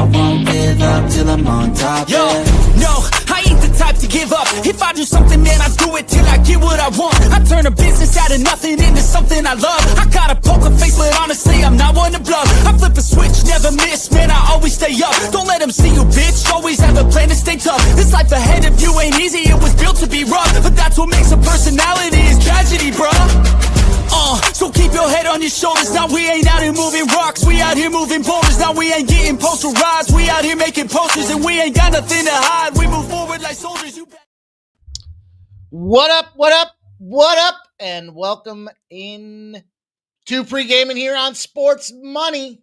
I won't give up till I'm on top. Yo, Yeah. no, I ain't the type to give up. If I do something, man, I do it till I get what I want. I turn a business out of nothing into something I love. I got a poker face, but honestly, I'm not one to bluff. I flip a switch, never miss, man, I always stay up. Don't let them see you, bitch, always have a plan to stay tough. This life ahead of you ain't easy, it was built to be rough. But that's what makes a personality, is tragedy, bruh. So keep your head on your shoulders. Now we ain't out here moving rocks, we out here moving boulders. Now we ain't getting posterized, we out here making posters. And we ain't got nothing to hide, we move forward like soldiers. What up, what up, what up, and welcome in to Pregaming here on Sports Money,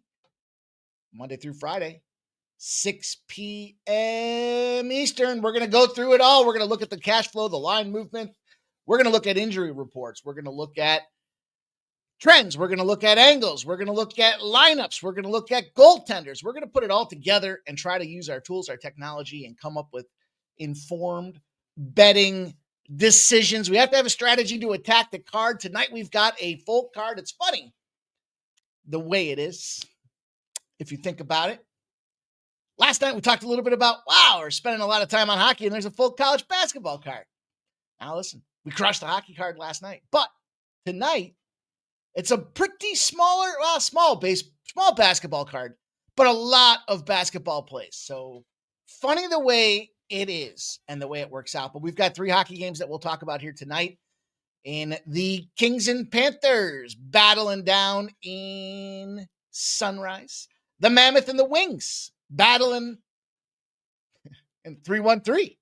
Monday through Friday, 6 p.m. Eastern. We're going to go through it all. We're going to look at the cash flow, the line movement. We're going to look at injury reports. We're going to look at trends. We're going to look at angles. We're going to look at lineups. We're going to look at goaltenders. We're going to put it all together and try to use our tools, our technology, and come up with informed betting decisions. We have to have a strategy to attack the card. Tonight, we've got a full card. It's funny the way it is, if you think about it. Last night, we talked a little bit about, we're spending a lot of time on hockey, and there's a full college basketball card. Now, listen, we crushed the hockey card last night, but tonight, it's a pretty small basketball card, but a lot of basketball plays. So funny the way it is and the way it works out. But we've got 3 hockey games that we'll talk about here tonight. In the Kings and Panthers battling down in Sunrise. The Mammoth and the Wings battling in 3-1-3.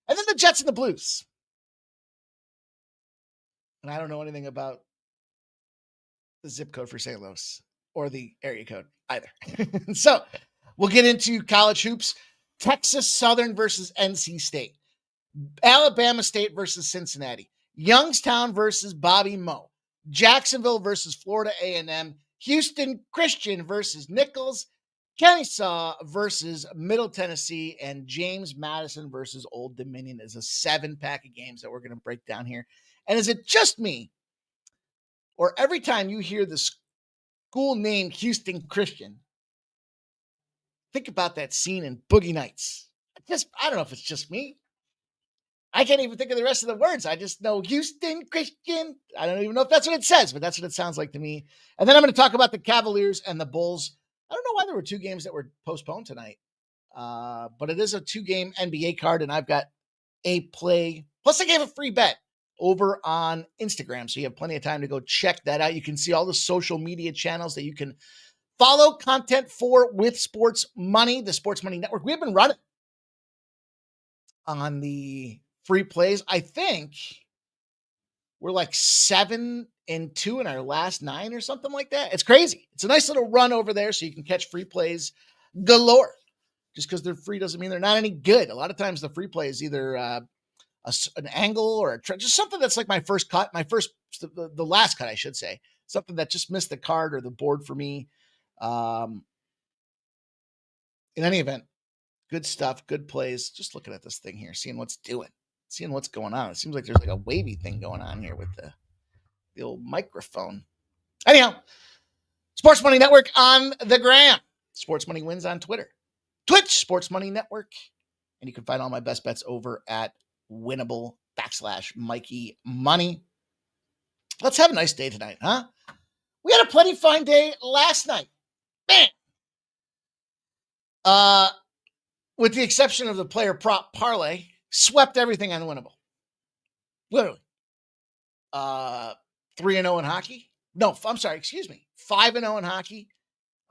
And then the Jets and the Blues. And I don't know anything about the zip code for St. Louis or the area code either. So we'll get into college hoops. Texas Southern versus NC State. Alabama State versus Cincinnati. Youngstown versus Bobby Moe. Jacksonville versus Florida A&M. Houston Christian versus Nichols. Kennesaw versus Middle Tennessee. And James Madison versus Old Dominion is a 7-pack of games that we're going to break down here. And is it just me, or every time you hear the school name Houston Christian, think about that scene in Boogie Nights? I don't know if it's just me. I can't even think of the rest of the words. I just know Houston Christian. I don't even know if that's what it says, but that's what it sounds like to me. And then I'm going to talk about the Cavaliers and the Bulls. I don't know why there were 2 games that were postponed tonight, but it is a 2-game NBA card, and I've got a play. Plus, I gave a free bet over on Instagram, so you have plenty of time to go check that out. You can see all the social media channels that you can follow content for with Sports Money, the Sports Money Network. We have been running on the free plays. I think we're like 7-2 in our last 9 or something like that. It's crazy. It's a nice little run over there, so you can catch free plays galore. Just because they're free doesn't mean they're not any good. A lot of times the free play is either an angle or just something that's like my first cut, the last cut, I should say, something that just missed the card or the board for me. In any event, good stuff, good plays. Just looking at this thing here, seeing what's going on. It seems like there's like a wavy thing going on here with the old microphone. Anyhow, Sports Money Network on the gram. Sports Money Wins on Twitter. Twitch, Sports Money Network. And you can find all my best bets over at Winnable/Mikey Money. Let's have a nice day tonight, huh? We had a plenty fine day last night. Man. With the exception of the player prop parlay, swept everything on Winnable. Literally. 3-0 in hockey. No, I'm sorry, excuse me. 5-0 in hockey.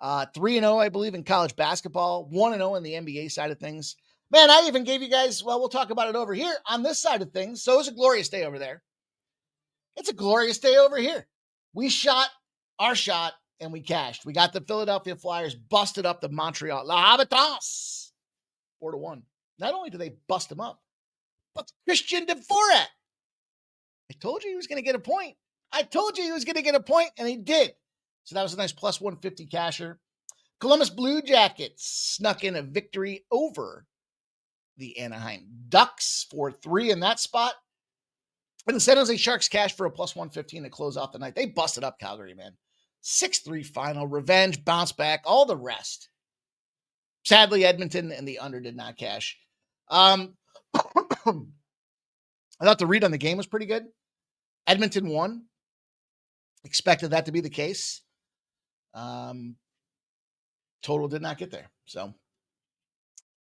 3-0, I believe, in college basketball. 1-0 in the NBA side of things. Man, I even gave you guys, we'll talk about it over here on this side of things. So it was a glorious day over there. It's a glorious day over here. We shot our shot and we cashed. We got the Philadelphia Flyers busted up the Montreal La Habitants 4-1. Not only do they bust them up, but Christian Dvorak. I told you he was going to get a point. And he did. So that was a nice plus 150 casher. Columbus Blue Jackets snuck in a victory over the Anaheim Ducks 4-3 in that spot. And the San Jose Sharks cashed for a plus 115 to close off the night. They busted up Calgary, man. 6-3 final, revenge, bounce back, all the rest. Sadly, Edmonton and the under did not cash. I thought the read on the game was pretty good. Edmonton won. Expected that to be the case. Total did not get there. So,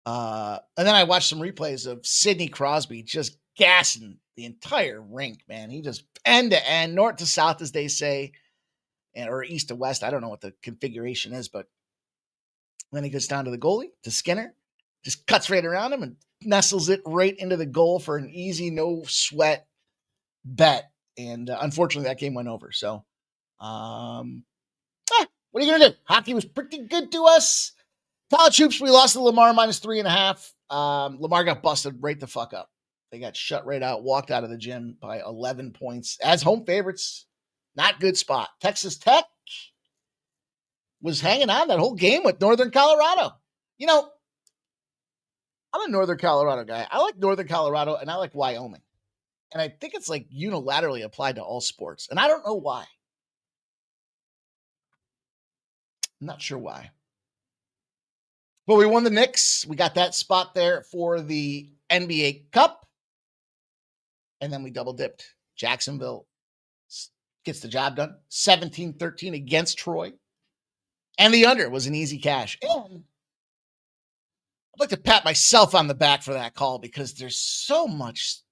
and then I watched some replays of Sidney Crosby just gassing the entire rink, man. He just end to end, north to south, as they say, or east to west. I don't know what the configuration is, but then he goes down to the goalie, to Skinner, just cuts right around him and nestles it right into the goal for an easy, no sweat bet. And unfortunately, that game went over. So, what are you going to do? Hockey was pretty good to us. College hoops, we lost to Lamar -3.5. Lamar got busted right the fuck up. They got shut right out, walked out of the gym by 11 points as home favorites. Not good spot. Texas Tech was hanging on that whole game with Northern Colorado. You know, I'm a Northern Colorado guy. I like Northern Colorado and I like Wyoming. And I think it's like unilaterally applied to all sports. And I don't know why. I'm not sure why. But we won the Knicks. We got that spot there for the NBA Cup. And then we double dipped. Jacksonville gets the job done. 17-13 against Troy. And the under was an easy cash. And I'd like to pat myself on the back for that call because there's so much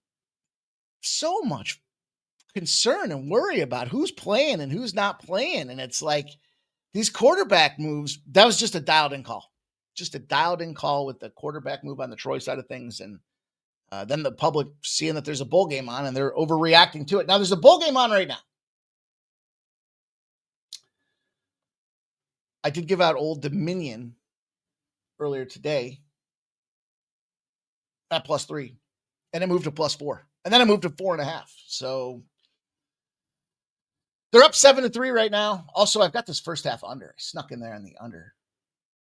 concern and worry about who's playing and who's not playing. And it's like these quarterback moves, that was just a dialed in call. Just a dialed in call with the quarterback move on the Troy side of things. And then the public seeing that there's a bowl game on and they're overreacting to it. Now there's a bowl game on right now. I did give out Old Dominion earlier today at +3, and it moved to +4, and then it moved to 4.5. So they're up 7-3 right now. Also, I've got this first half under. I snuck in there on the under,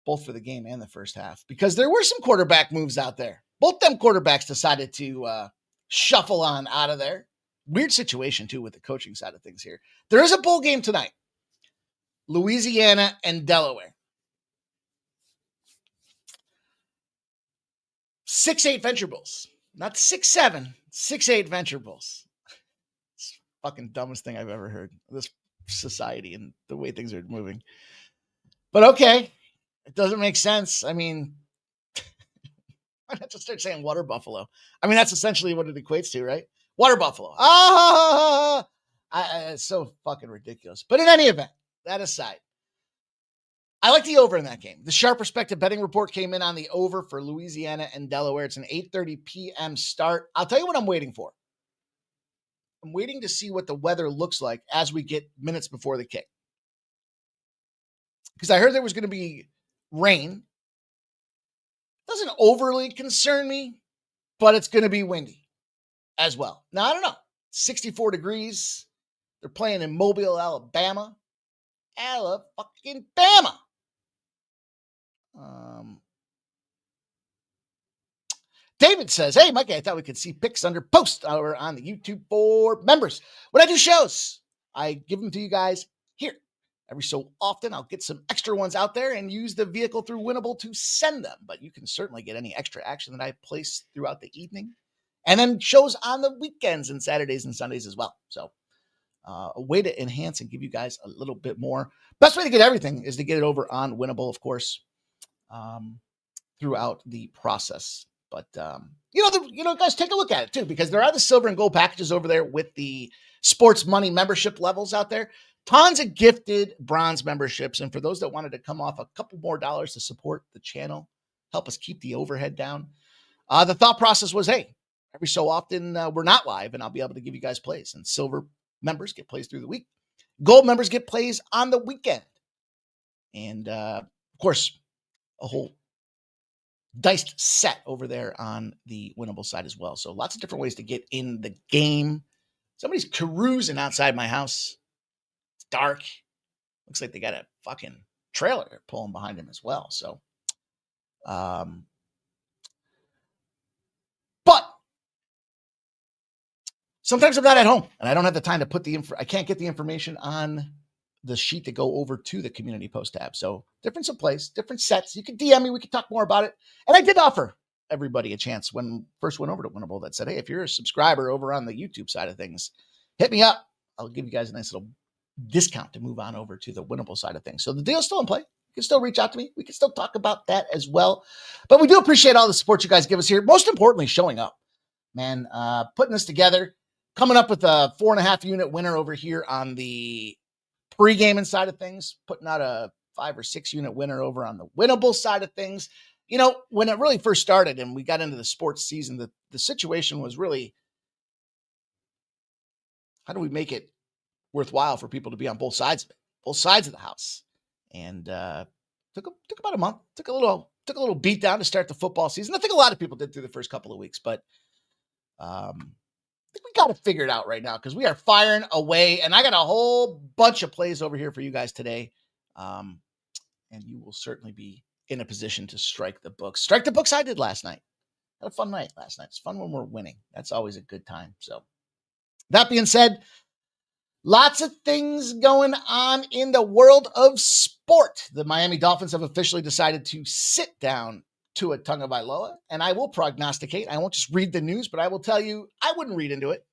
both for the game and the first half, because there were some quarterback moves out there. Both them quarterbacks decided to shuffle on out of there. Weird situation, too, with the coaching side of things here. There is a bowl game tonight. Louisiana and Delaware. 6-8 Venture Bowls. Not 6-7, 6-8 Venture Bowls. It's the fucking dumbest thing I've ever heard. This society and the way things are moving. But okay, it doesn't make sense. I mean, why not just start saying water buffalo? I mean, that's essentially what it equates to, right? Water buffalo. It's so fucking ridiculous. But in any event, that aside, I like the over in that game. The Sharp Perspective betting report came in on the over for Louisiana and Delaware. It's an 8:30 p.m. start. I'll tell you what I'm waiting for. I'm waiting to see what the weather looks like as we get minutes before the kick. Because I heard there was going to be rain. Doesn't overly concern me, but it's going to be windy as well. Now, I don't know. 64 degrees. They're playing in Mobile, Alabama. Alabama. David says, hey, Mikey, I thought we could see picks under post over on the YouTube for members. When I do shows, I give them to you guys here. Every so often, I'll get some extra ones out there and use the vehicle through Winnable to send them. But you can certainly get any extra action that I place throughout the evening. And then shows on the weekends and Saturdays and Sundays as well. So a way to enhance and give you guys a little bit more. Best way to get everything is to get it over on Winnable, of course, throughout the process. But, guys, take a look at it, too, because there are the silver and gold packages over there with the sports money membership levels out there. Tons of gifted bronze memberships. And for those that wanted to come off a couple more dollars to support the channel, help us keep the overhead down, the thought process was, hey, every so often we're not live, and I'll be able to give you guys plays. And silver members get plays through the week. Gold members get plays on the weekend. And, of course, a whole diced set over there on the Winnable side as well. So lots of different ways to get in the game. Somebody's carousing outside my house. It's dark. Looks like they got a fucking trailer pulling behind him as well. So, but sometimes I'm not at home and I don't have the time to put I can't get the information on the sheet to go over to the community post tab. So difference of plays, different sets. You can DM me. We can talk more about it. And I did offer everybody a chance when first went over to Winnable that said, hey, if you're a subscriber over on the YouTube side of things, hit me up. I'll give you guys a nice little discount to move on over to the Winnable side of things. So the deal's still in play. You can still reach out to me. We can still talk about that as well. But we do appreciate all the support you guys give us here. Most importantly, showing up, man, putting this together, coming up with a 4.5 unit winner over here on the pre-gaming side of things, putting out a 5 or 6 unit winner over on the Winnable side of things. You know, when it really first started and we got into the sports season, the situation was really, how do we make it worthwhile for people to be on both sides of it, both sides of the house? And took about a month, took a little beat down to start the football season. I think a lot of people did through the first couple of weeks, but I think we got to figure it out right now because we are firing away, and I got a whole bunch of plays over here for you guys today. And you will certainly be in a position to strike the books. Strike the books I did last night. Had a fun night last night. It's fun when we're winning. That's always a good time. So that being said, lots of things going on in the world of sport. The Miami Dolphins have officially decided to sit down Tua Tagovailoa, and I will prognosticate. I won't just read the news, but I will tell you, I wouldn't read into it.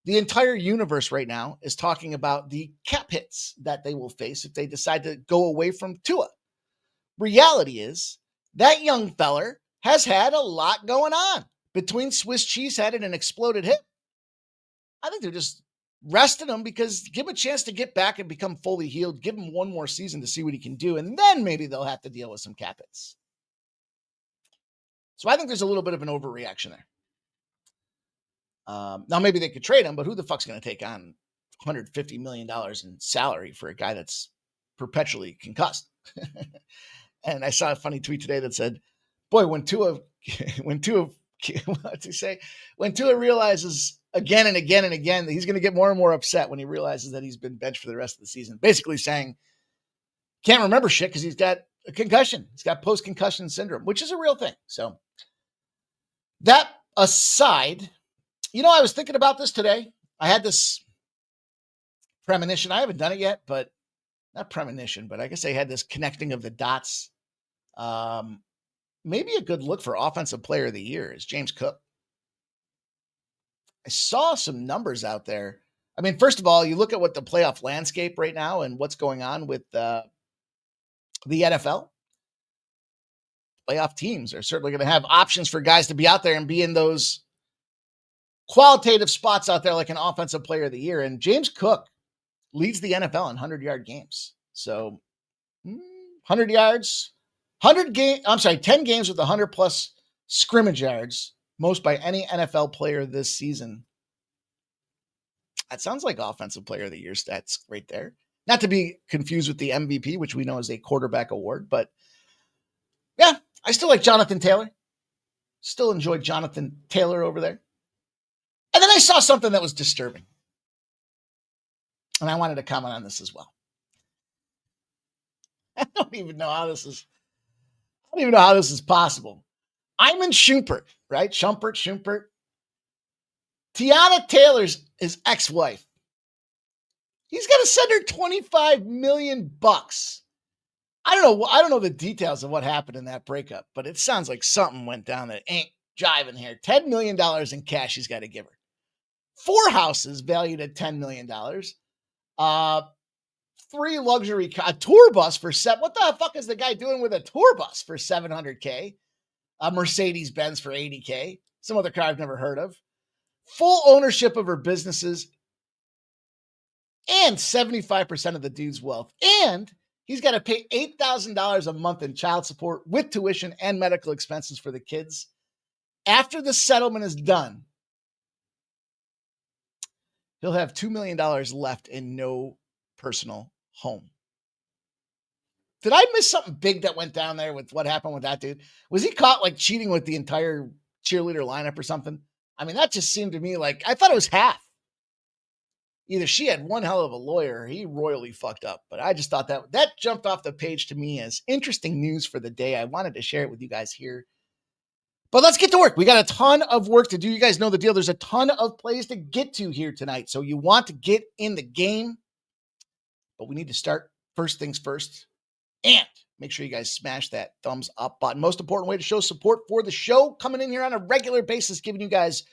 The entire universe right now is talking about the cap hits that they will face if they decide to go away from Tua. Reality is that young feller has had a lot going on between Swiss cheesehead and an exploded hip. I think they're just resting him because give him a chance to get back and become fully healed. Give him one more season to see what he can do. And then maybe they'll have to deal with some cap hits. So I think there's a little bit of an overreaction there. Now maybe they could trade him, but who the fuck's going to take on $150 million in salary for a guy that's perpetually concussed? And I saw a funny tweet today that said, boy, when Tua realizes again and again and again that he's going to get more and more upset when he realizes that he's been benched for the rest of the season. Basically saying, can't remember shit because he's got a concussion. He's got post-concussion syndrome, which is a real thing. So that aside, you know, I was thinking about this today. I had this premonition. I haven't done it yet, but not premonition, but I guess I had this connecting of the dots. Maybe a good look for offensive player of the year is James Cook. I saw some numbers out there. I mean, first of all, you look at what the playoff landscape right now and what's going on with the NFL. Playoff teams are certainly going to have options for guys to be out there and be in those qualitative spots out there like an offensive player of the year. And James Cook leads the NFL in 100-yard games. So 100 yards, 10 games with 100-plus scrimmage yards, most by any NFL player this season. That sounds like offensive player of the year stats right there. Not to be confused with the MVP, which we know is a quarterback award, but yeah, I still like Jonathan Taylor. Still enjoyed Jonathan Taylor over there. And then I saw something that was disturbing. And I wanted to comment on this as well. I don't even know how this is possible. Iman Shumpert, right? Shumpert. Tiana Taylor's his ex-wife. He's got to send her $25 million. I don't know the details of what happened in that breakup, but it sounds like something went down that ain't jiving here. $10 million in cash he's got to give her. 4 houses valued at $10 million. 3 luxury, a tour bus for what the fuck is the guy doing with a tour bus for $700K? A Mercedes Benz for $80K. Some other car I've never heard of. Full ownership of her businesses and 75% of the dude's wealth. And he's got to pay $8,000 a month in child support with tuition and medical expenses for the kids. After the settlement is done, he'll have $2 million left in no personal home. Did I miss something big that went down there with what happened with that dude? Was he caught like cheating with the entire cheerleader lineup or something? I mean, that just seemed to me like, I thought it was half. Either she had one hell of a lawyer or he royally fucked up. But I just thought that jumped off the page to me as interesting news for the day. I wanted to share it with you guys here. But let's get to work. We got a ton of work to do. You guys know the deal. There's a ton of plays to get to here tonight. So you want to get in the game. But we need to start first things first. And make sure you guys smash that thumbs up button. Most important way to show support for the show, coming in here on a regular basis, giving you guys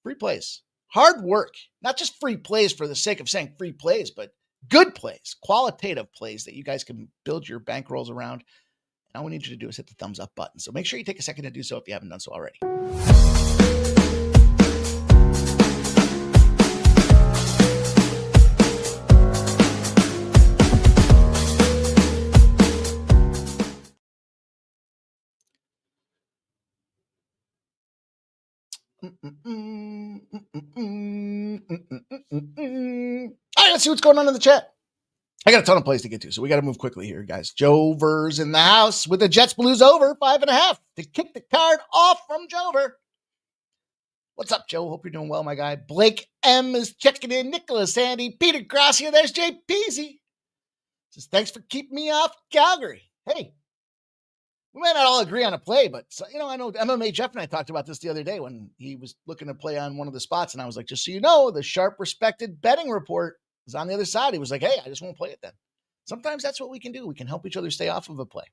free plays. Hard work, not just free plays for the sake of saying free plays, but good plays, qualitative plays that you guys can build your bankrolls around. And all we need you to do is hit the thumbs up button. So make sure you take a second to do so if you haven't done so already. All right, let's see what's going on in the chat. I got a ton of plays to get to, so we got to move quickly here, guys. Jover's in the house with the Jets Blues over 5.5 to kick the card off from Jover. What's up, Joe? Hope you're doing well, my guy. Blake M is checking in. Nicholas, Andy, Peter Gracia. There's Jay Peasy. Says, thanks for keeping me off Calgary. Hey, we might not all agree on a play, but I know MMA Jeff and I talked about this the other day when he was looking to play on one of the spots, and I was like, just so you know, the sharp respected betting report is on the other side. He was like, hey, I just won't play it then. Sometimes that's what we can do. We can help each other stay off of a play.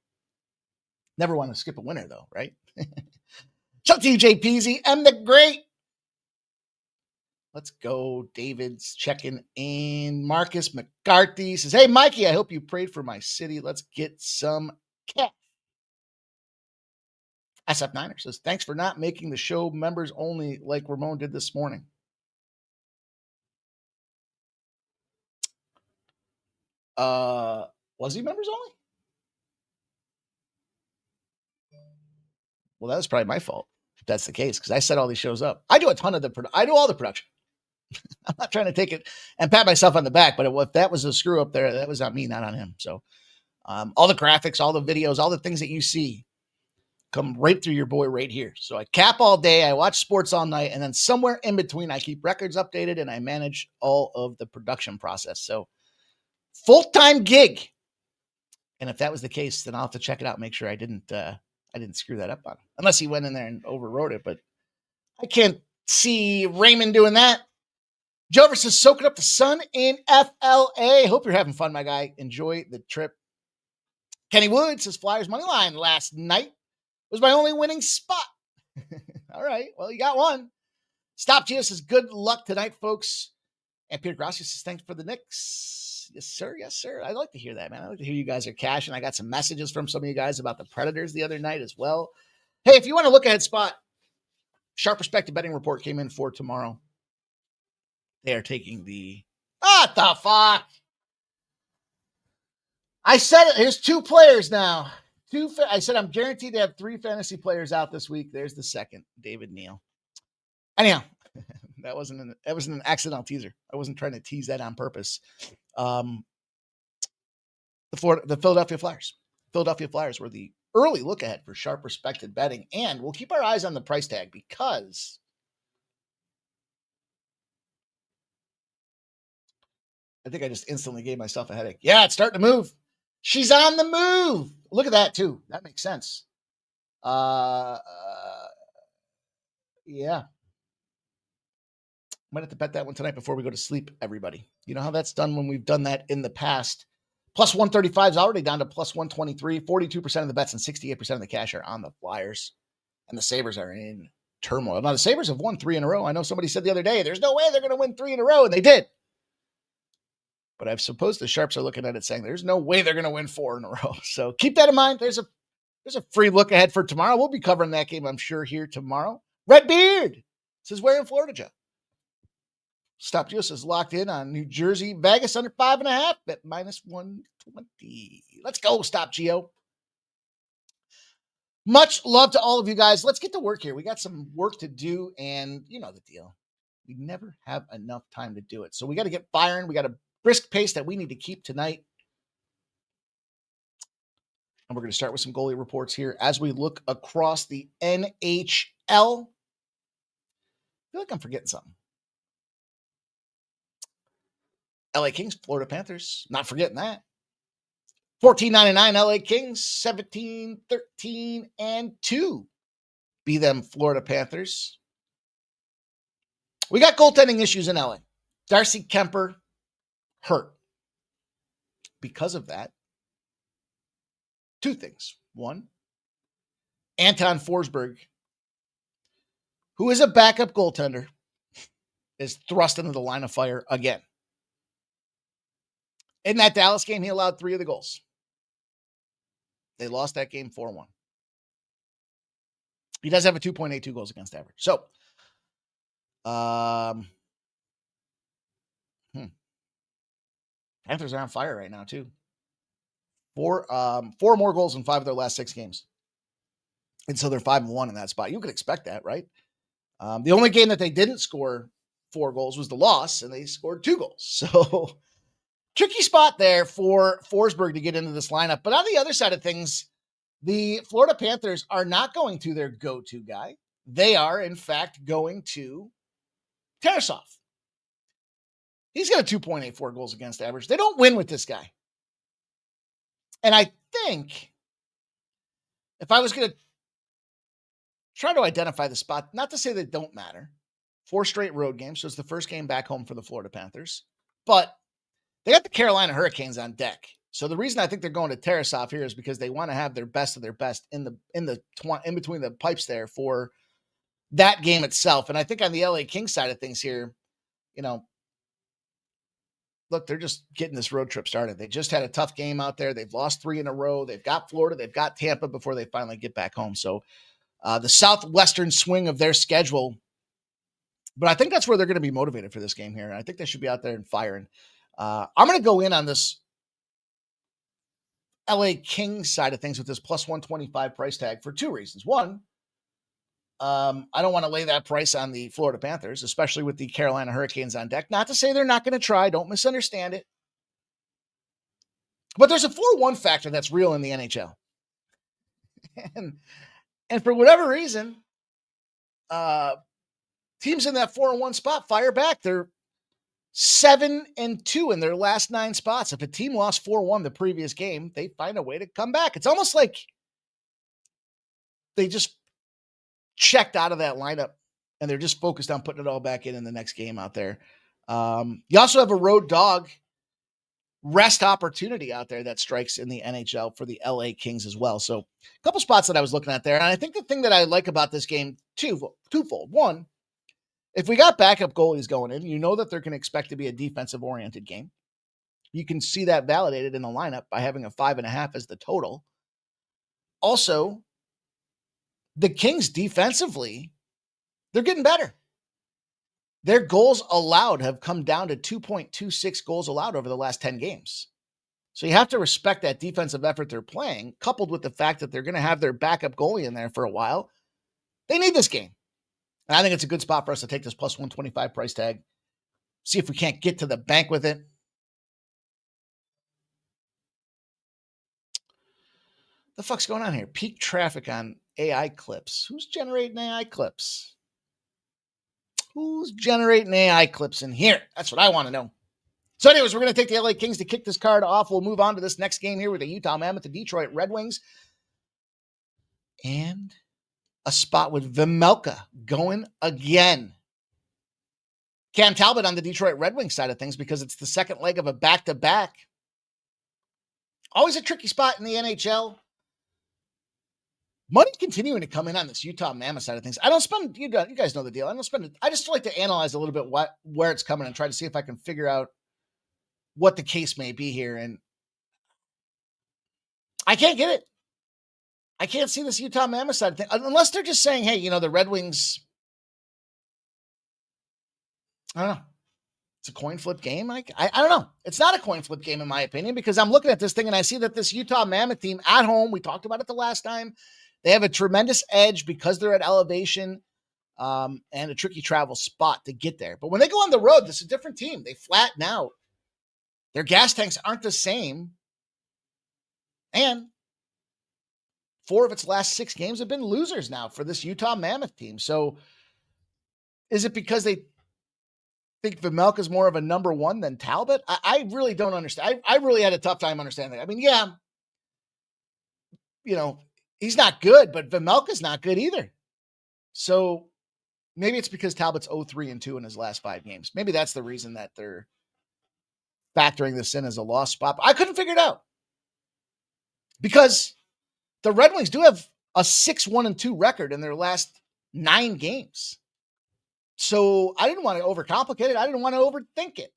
Never want to skip a winner, though, right? Shout to you, Jay Peasy. M the Great. Let's go. David's checking in. Marcus McCarthy says, hey, Mikey, I hope you prayed for my city. Let's get some cash. SF Niner says, thanks for not making the show members only like Ramon did this morning. Was he members only? Well, that was probably my fault if that's the case, because I set all these shows up. I do a ton of I do all the production. I'm not trying to take it and pat myself on the back, but if that was a screw up there, that was on me, not on him. So all the graphics, all the videos, all the things that you see come right through your boy right here. So I cap all day, I watch sports all night, and then somewhere in between, I keep records updated and I manage all of the production process. So full-time gig. And if that was the case, then I'll have to check it out, make sure I didn't screw that up on him. Unless he went in there and overwrote it, but I can't see Raymond doing that. Jover says, soaking up the sun in FLA. Hope you're having fun, my guy. Enjoy the trip. Kenny Wood says, Flyers money line last night was my only winning spot. All right. Well, you got one. Stop Gio says, good luck tonight, folks. And Peter Gracia says, thanks for the Knicks. Yes, sir. Yes, sir. I like to hear that, man. I like to hear you guys are cashing. I got some messages from some of you guys about the Predators the other night as well. Hey, if you want to look ahead spot, Sharp Respected Betting Report came in for tomorrow. They are taking what the fuck? I said it. Here's two players now. I said I'm guaranteed to have 3 fantasy players out this week. There's the second, David Neal. Anyhow, that wasn't an accidental teaser. I wasn't trying to tease that on purpose. The Philadelphia Flyers. Philadelphia Flyers were the early look ahead for Sharp Respected Betting, and we'll keep our eyes on the price tag because I think I just instantly gave myself a headache. Yeah, it's starting to move. She's on the move. Look at that, too. That makes sense. Yeah. Might have to bet that one tonight before we go to sleep, everybody. You know how that's done when we've done that in the past. Plus 135 is already down to plus 123. 42% of the bets and 68% of the cash are on the Flyers. And the Sabres are in turmoil. Now, the Sabres have won 3 in a row. I know somebody said the other day, there's no way they're going to win 3 in a row, and they did. But I suppose the Sharps are looking at it saying there's no way they're going to win 4 in a row. So keep that in mind. There's a free look ahead for tomorrow. We'll be covering that game, I'm sure, here tomorrow. Redbeard says, where in Florida, Joe? Stop Juice is locked in on New Jersey. Vegas under 5.5 at minus 120. Let's go, Stop Geo. Much love to all of you guys. Let's get to work here. We got some work to do, and you know the deal. We never have enough time to do it. So we got to get firing. We got a brisk pace that we need to keep tonight. And we're going to start with some goalie reports here as we look across the NHL. I feel like I'm forgetting something. LA Kings, Florida Panthers. Not forgetting that. 14.99 LA Kings, 17-13-2. Be them Florida Panthers. We got goaltending issues in LA. Darcy Kemper hurt. because of that. Two things. One, Anton Forsberg, who is a backup goaltender, is thrust into the line of fire again. In that Dallas game, he allowed 3 of the goals. They lost that game 4-1. He does have a 2.82 goals against average. So, Panthers are on fire right now, too. 4 more goals in 5 of their last 6 games. And so they're 5-1 in that spot. You could expect that, right? The only game that they didn't score 4 goals was the loss, and they scored 2 goals. So, tricky spot there for Forsberg to get into this lineup. But on the other side of things, the Florida Panthers are not going to their go-to guy. They are, in fact, going to Tarasov. He's got a 2.84 goals against average. They don't win with this guy. And I think if I was going to try to identify the spot, not to say they don't matter, 4 straight road games. So it's the first game back home for the Florida Panthers. But they got the Carolina Hurricanes on deck. So the reason I think they're going to Tarasov here is because they want to have their best of their best in between the pipes there for that game itself. And I think on the LA Kings side of things here, look, they're just getting this road trip started. They just had a tough game out there. They've lost 3 in a row. They've got Florida. They've got Tampa before they finally get back home. So the southwestern swing of their schedule. But I think that's where they're going to be motivated for this game here. And I think they should be out there and firing. I'm going to go in on this LA Kings side of things with this plus 125 price tag for 2 reasons. One, I don't want to lay that price on the Florida Panthers, especially with the Carolina Hurricanes on deck. Not to say they're not going to try. Don't misunderstand it. But there's a 4-1 factor that's real in the NHL. And for whatever reason, teams in that 4-1 spot fire back. They're 7-2 in their last 9 spots. If a team lost 4-1 the previous game, they find a way to come back. It's almost like they just checked out of that lineup and they're just focused on putting it all back in the next game out there. You also have a road dog rest opportunity out there that strikes in the NHL for the LA Kings as well. So a couple spots that I was looking at there. And I think the thing that I like about this game, twofold. One, if we got backup goalies going in, you know that they're going to expect to be a defensive-oriented game. You can see that validated in the lineup by having a 5.5 as the total. Also, the Kings defensively, they're getting better. Their goals allowed have come down to 2.26 goals allowed over the last 10 games. So you have to respect that defensive effort they're playing, coupled with the fact that they're going to have their backup goalie in there for a while. They need this game. And I think it's a good spot for us to take this plus 125 price tag. See if we can't get to the bank with it. The fuck's going on here? Peak traffic on AI clips. Who's generating AI clips? Who's generating AI clips in here? That's what I want to know. So anyways, we're going to take the LA Kings to kick this card off. We'll move on to this next game here with the Utah Mammoth, the Detroit Red Wings. And a spot with Vejmelka going again. Cam Talbot on the Detroit Red Wings side of things because it's the second leg of a back-to-back. Always a tricky spot in the NHL. Money continuing to come in on this Utah Mammoth side of things. I don't spend, you guys know the deal. I just like to analyze a little bit where it's coming and try to see if I can figure out what the case may be here. And I can't get it. I can't see this Utah Mammoth side of things unless they're just saying, hey, the Red Wings, I don't know. It's a coin flip game. I don't know. It's not a coin flip game in my opinion, because I'm looking at this thing and I see that this Utah Mammoth team at home, we talked about it the last time, they have a tremendous edge because they're at elevation and a tricky travel spot to get there. But when they go on the road, this is a different team. They flatten out. Their gas tanks aren't the same. And 4 of its last 6 games have been losers now for this Utah Mammoth team. So is it because they think Vejmelka is more of a number 1 than Talbot? I really don't understand. I really had a tough time understanding that. I mean, yeah, he's not good, but Vejmelka's not good either. So maybe it's because Talbot's 0-3-2 in his last 5 games. Maybe that's the reason that they're factoring this in as a loss spot. But I couldn't figure it out because the Red Wings do have a 6-1-2 record in their last 9 games. So I didn't want to overcomplicate it. I didn't want to overthink it.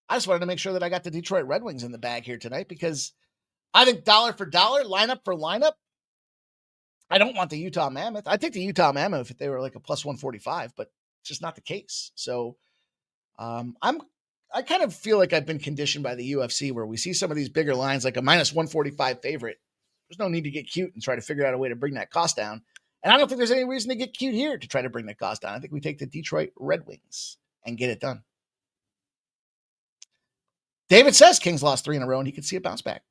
I just wanted to make sure that I got the Detroit Red Wings in the bag here tonight because I think dollar for dollar, lineup for lineup, I don't want the Utah Mammoth. I think the Utah Mammoth if they were like a plus 145, but it's just not the case. So I kind of feel like I've been conditioned by the UFC where we see some of these bigger lines like a minus 145 favorite. There's no need to get cute and try to figure out a way to bring that cost down. And I don't think there's any reason to get cute here to try to bring the cost down. I think we take the Detroit Red Wings and get it done. David says Kings lost 3 in a row and he could see a bounce back.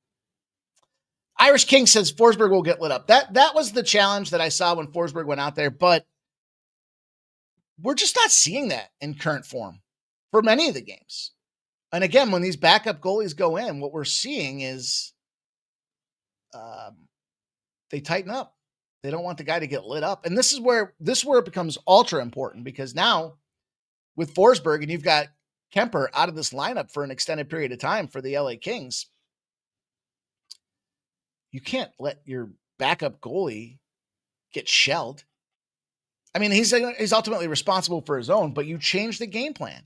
Irish King says Forsberg will get lit up. That was the challenge that I saw when Forsberg went out there, but we're just not seeing that in current form for many of the games. And again, when these backup goalies go in, what we're seeing is they tighten up. They don't want the guy to get lit up. And this is where it becomes ultra important because now with Forsberg and you've got Kemper out of this lineup for an extended period of time for the LA Kings, you can't let your backup goalie get shelled. I mean, he's ultimately responsible for his own, but you change the game plan.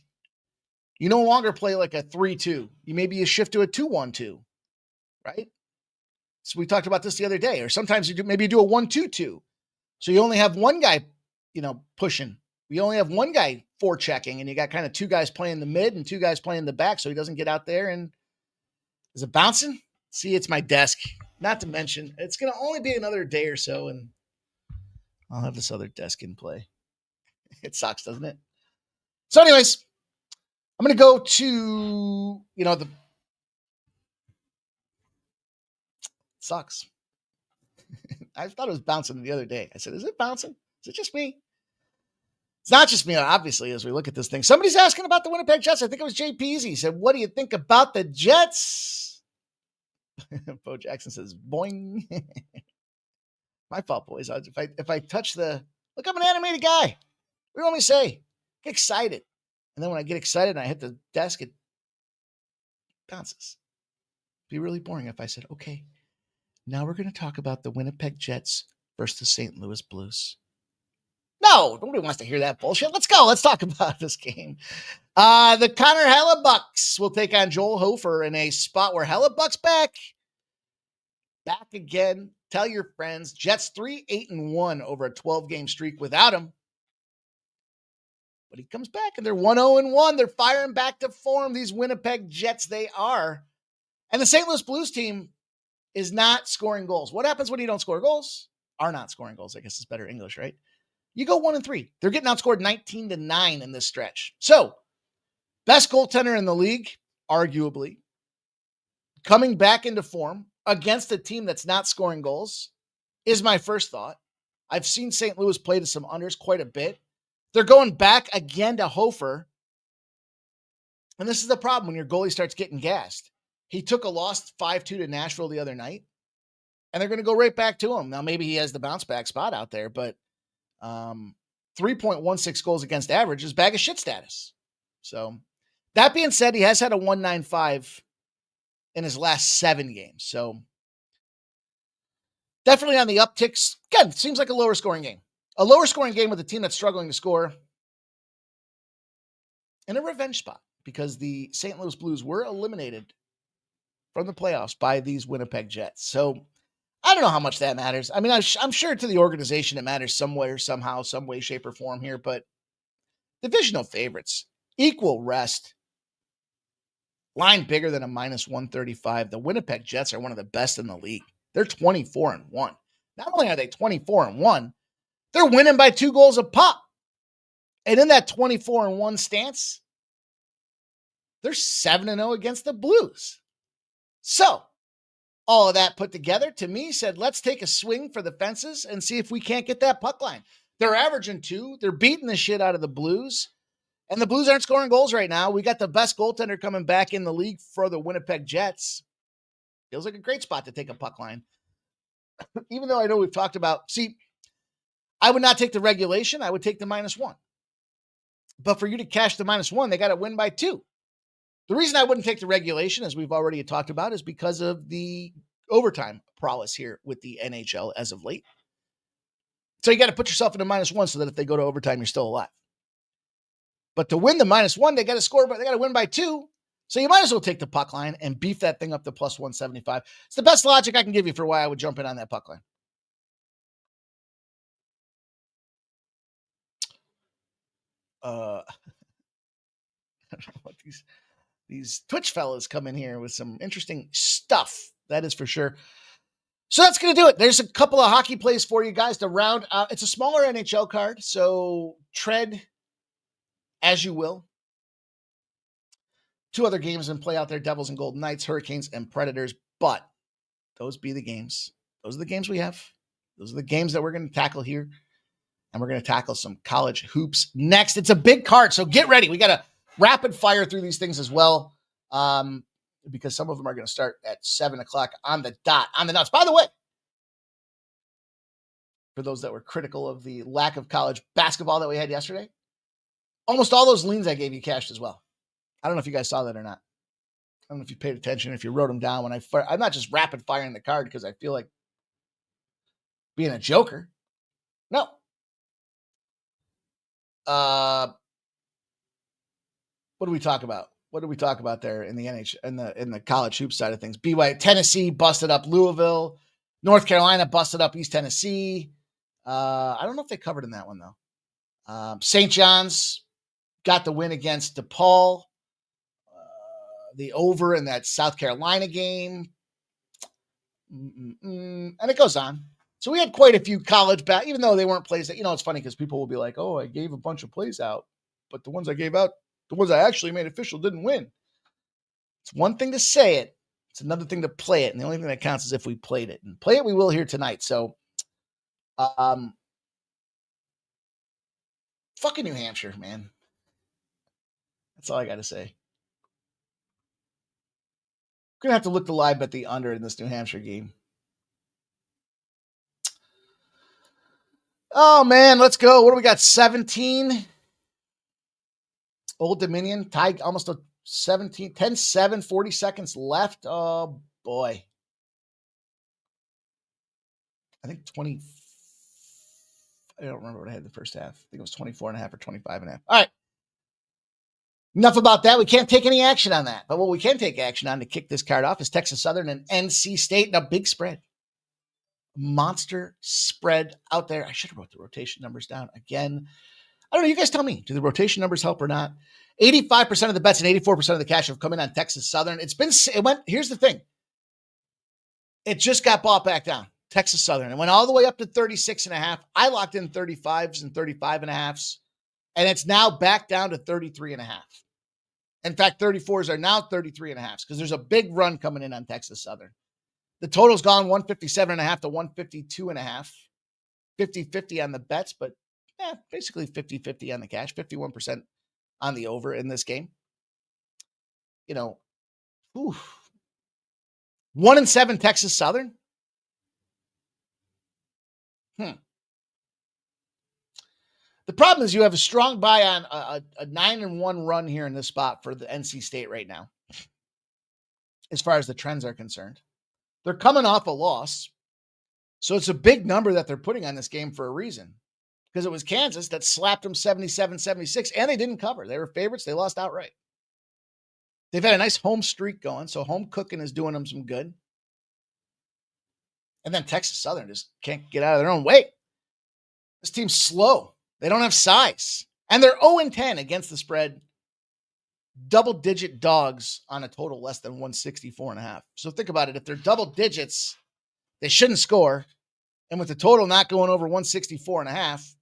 You no longer play like a 3-2. You shift to a 2-1-2, right? So we talked about this the other day, or sometimes you do a 1-2-2. So you only have one guy, pushing. You only have one guy forechecking, and you got kind of 2 guys playing the mid and 2 guys playing the back, so he doesn't get out there and is it bouncing? See, it's my desk. Not to mention, it's going to only be another day or so, and I'll have this other desk in play. It sucks, doesn't it? So anyways, I'm going to go to, the sucks. I thought it was bouncing the other day. I said, is it bouncing? Is it just me? It's not just me, obviously, as we look at this thing. Somebody's asking about the Winnipeg Jets. I think it was JP. He said, what do you think about the Jets? Bo Jackson says, boing. My fault, boys. If I touch look, I'm an animated guy. What do you want me to say? Get excited. And then when I get excited and I hit the desk, it bounces. It'd be really boring if I said, okay, now we're going to talk about the Winnipeg Jets versus the St. Louis Blues. No, nobody wants to hear that bullshit. Let's go. Let's talk about this game. The Connor Hellebucks will take on Joel Hofer in a spot where Hellebuck's back again. Tell your friends. Jets 3-8-1 over a 12-game streak without him. But he comes back and they're 1-0-1. They're firing back to form. These Winnipeg Jets, they are. And the St. Louis Blues team is not scoring goals. What happens when you don't score goals? Are not scoring goals, I guess is better English, right? You go 1-3. They're getting outscored 19-9 in this stretch. So, best goaltender in the league, arguably, coming back into form against a team that's not scoring goals is my first thought. I've seen St. Louis play to some unders quite a bit. They're going back again to Hofer. And this is the problem when your goalie starts getting gassed. He took a loss 5-2 to Nashville the other night, and they're going to go right back to him. Now, maybe he has the bounce back spot out there, but 3.16 goals against average is bag of shit status. So that being said, he has had a 1.95 in his last 7 games. So definitely on the upticks. Again, seems like a lower scoring game. A lower scoring game with a team that's struggling to score. And a revenge spot because the St. Louis Blues were eliminated from the playoffs by these Winnipeg Jets. So I don't know how much that matters. I mean, I'm sure to the organization it matters somewhere, somehow, some way, shape, or form here, but divisional favorites, equal rest, line bigger than a minus 135. The Winnipeg Jets are one of the best in the league. They're 24-1. Not only are they 24-1, they're winning by 2 goals a pop. And in that 24-1 stance, they're 7-0 against the Blues. So, all of that put together, to me, said, let's take a swing for the fences and see if we can't get that puck line. They're averaging 2. They're beating the shit out of the Blues. And the Blues aren't scoring goals right now. We got the best goaltender coming back in the league for the Winnipeg Jets. Feels like a great spot to take a puck line. Even though I know we've talked about, I would not take the regulation. I would take the -1. But for you to cash the -1, they got to win by 2. The reason I wouldn't take the regulation, as we've already talked about, is because of the overtime prowess here with the NHL as of late. So you got to put yourself in a -1 so that if they go to overtime, you're still alive. But to win the -1, they got to score, but they got to win by 2. So you might as well take the puck line and beef that thing up to +175. It's the best logic I can give you for why I would jump in on that puck line. I don't know what these Twitch fellas come in here with some interesting stuff. That is for sure. So that's going to do it. There's a couple of hockey plays for you guys to round out. It's a smaller NHL card, so tread as you will. 2 other games in play out there, Devils and Golden Knights, Hurricanes and Predators, but those be the games. Those are the games we have. Those are the games that we're going to tackle here, and we're going to tackle some college hoops next. It's a big card, so get ready. We got to rapid fire through these things as well, because some of them are going to start at 7 o'clock on the dot, on the nuts. By the way, for those that were critical of the lack of college basketball that we had yesterday, almost all those leans I gave you cashed as well. I don't know if you guys saw that or not. I don't know if you paid attention, if you wrote them down. I'm not just rapid firing the card because I feel like being a joker. No. What do we talk about? What do we talk about there in the in the college hoop side of things? Tennessee busted up Louisville. North Carolina busted up East Tennessee. I don't know if they covered in that one though. St. John's got the win against DePaul. The over in that South Carolina game. And it goes on. So we had quite a few college even though they weren't plays that, it's funny because people will be like, oh, I gave a bunch of plays out, but the ones I gave out, the ones I actually made official didn't win. It's one thing to say it. It's another thing to play it. And the only thing that counts is if we played it. And play it we will here tonight. So, fucking New Hampshire, man. That's all I got to say. Going to have to look the live bet the under in this New Hampshire game. Oh, man, let's go. What do we got? 17. Old Dominion, tied almost a 17, 10-7, 40 seconds left. Oh, boy. I think 20. I don't remember what I had the first half. I think it was 24.5 or 25.5. All right. Enough about that. We can't take any action on that. But what we can take action on to kick this card off is Texas Southern and NC State and a big spread. Monster spread out there. I should have wrote the rotation numbers down again. I don't know. You guys tell me. Do the rotation numbers help or not? 85% of the bets and 84% of the cash have come in on Texas Southern. Here's the thing. It just got bought back down. Texas Southern. It went all the way up to 36.5. I locked in 35s and 35.5s. And it's now back down to 33.5. In fact, 34s are now 33.5 because there's a big run coming in on Texas Southern. The total's gone 157.5 to 152.5. 50-50 on the bets, but basically 50-50 on the cash, 51% on the over in this game. 1-7 Texas Southern. The problem is you have a strong buy on a 9-1 run here in this spot for the NC State right now, as far as the trends are concerned. They're coming off a loss, so it's a big number that they're putting on this game for a reason, because it was Kansas that slapped them 77-76, and they didn't cover. They were favorites. They lost outright. They've had a nice home streak going, so home cooking is doing them some good. And then Texas Southern just can't get out of their own way. This team's slow. They don't have size. And they're 0-10 against the spread. Double-digit dogs on a total less than 164.5. So think about it. If they're double digits, they shouldn't score. And with the total not going over 164.5,